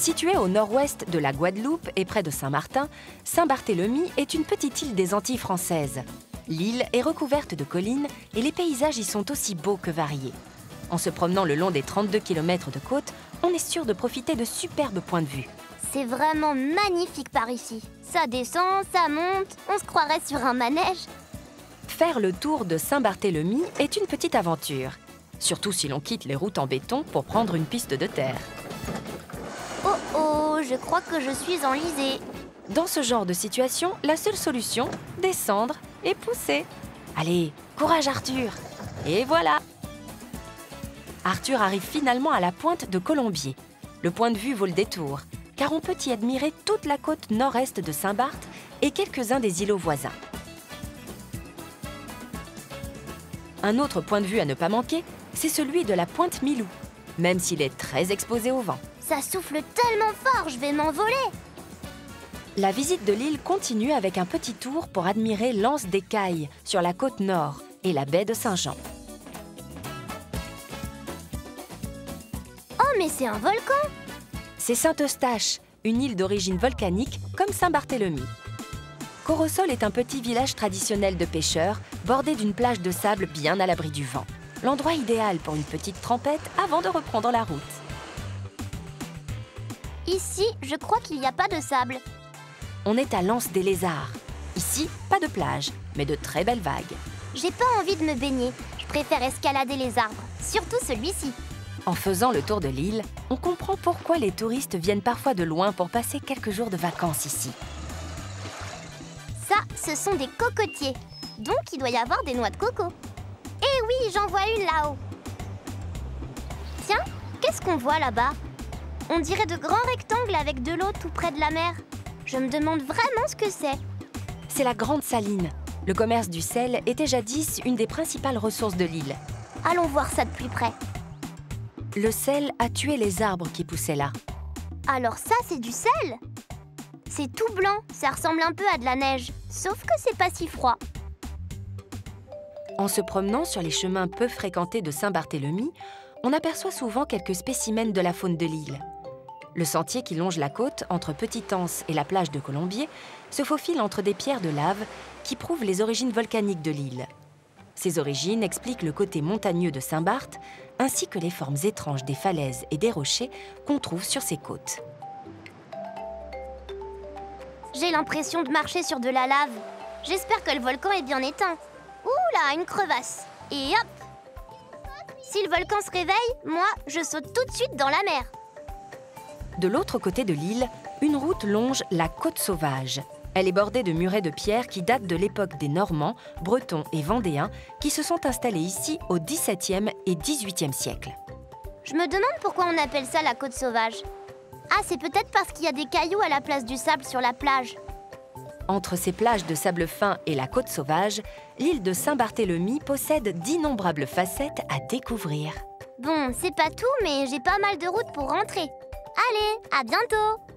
Située au nord-ouest de la Guadeloupe et près de Saint-Martin, Saint-Barthélemy est une petite île des Antilles françaises. L'île est recouverte de collines et les paysages y sont aussi beaux que variés. En se promenant le long des 32 km de côte, on est sûr de profiter de superbes points de vue. C'est vraiment magnifique par ici. Ça descend, ça monte, on se croirait sur un manège. Faire le tour de Saint-Barthélemy est une petite aventure, surtout si l'on quitte les routes en béton pour prendre une piste de terre. Oh oh, je crois que je suis enlisée. Dans ce genre de situation, la seule solution, descendre et pousser. Allez, courage Arthur! Et voilà! Arthur arrive finalement à la pointe de Colombier. Le point de vue vaut le détour, car on peut y admirer toute la côte nord-est de Saint-Barth et quelques-uns des îlots voisins. Un autre point de vue à ne pas manquer, c'est celui de la pointe Milou, même s'il est très exposé au vent. Ça souffle tellement fort, je vais m'envoler. La visite de l'île continue avec un petit tour pour admirer l'Anse des Cailles sur la côte nord et la baie de Saint-Jean. Oh, mais c'est un volcan! C'est Saint-Eustache, une île d'origine volcanique comme Saint-Barthélemy. Corosol est un petit village traditionnel de pêcheurs, bordé d'une plage de sable bien à l'abri du vent. L'endroit idéal pour une petite trempette avant de reprendre la route. Ici, je crois qu'il n'y a pas de sable. On est à l'Anse des Lézards. Ici, pas de plage, mais de très belles vagues. J'ai pas envie de me baigner. Je préfère escalader les arbres, surtout celui-ci. En faisant le tour de l'île, on comprend pourquoi les touristes viennent parfois de loin pour passer quelques jours de vacances ici. Ça, ce sont des cocotiers. Donc, il doit y avoir des noix de coco. Eh oui, j'en vois une là-haut. Tiens, qu'est-ce qu'on voit là-bas? On dirait de grands rectangles avec de l'eau tout près de la mer. Je me demande vraiment ce que c'est. C'est la Grande Saline. Le commerce du sel était jadis une des principales ressources de l'île. Allons voir ça de plus près. Le sel a tué les arbres qui poussaient là. Alors ça, c'est du sel? C'est tout blanc, ça ressemble un peu à de la neige, sauf que c'est pas si froid. En se promenant sur les chemins peu fréquentés de Saint-Barthélemy, on aperçoit souvent quelques spécimens de la faune de l'île. Le sentier qui longe la côte entre Petite-Anse et la plage de Colombier se faufile entre des pierres de lave qui prouvent les origines volcaniques de l'île. Ces origines expliquent le côté montagneux de Saint-Barth, ainsi que les formes étranges des falaises et des rochers qu'on trouve sur ses côtes. J'ai l'impression de marcher sur de la lave. J'espère que le volcan est bien éteint. Ouh là, une crevasse. Et hop! Si le volcan se réveille, moi, je saute tout de suite dans la mer. De l'autre côté de l'île, une route longe la Côte Sauvage. Elle est bordée de murets de pierre qui datent de l'époque des Normands, Bretons et Vendéens qui se sont installés ici au XVIIe et XVIIIe siècle. Je me demande pourquoi on appelle ça la Côte Sauvage. Ah, c'est peut-être parce qu'il y a des cailloux à la place du sable sur la plage. Entre ces plages de sable fin et la Côte Sauvage, l'île de Saint-Barthélemy possède d'innombrables facettes à découvrir. Bon, c'est pas tout, mais j'ai pas mal de route pour rentrer. Allez, à bientôt!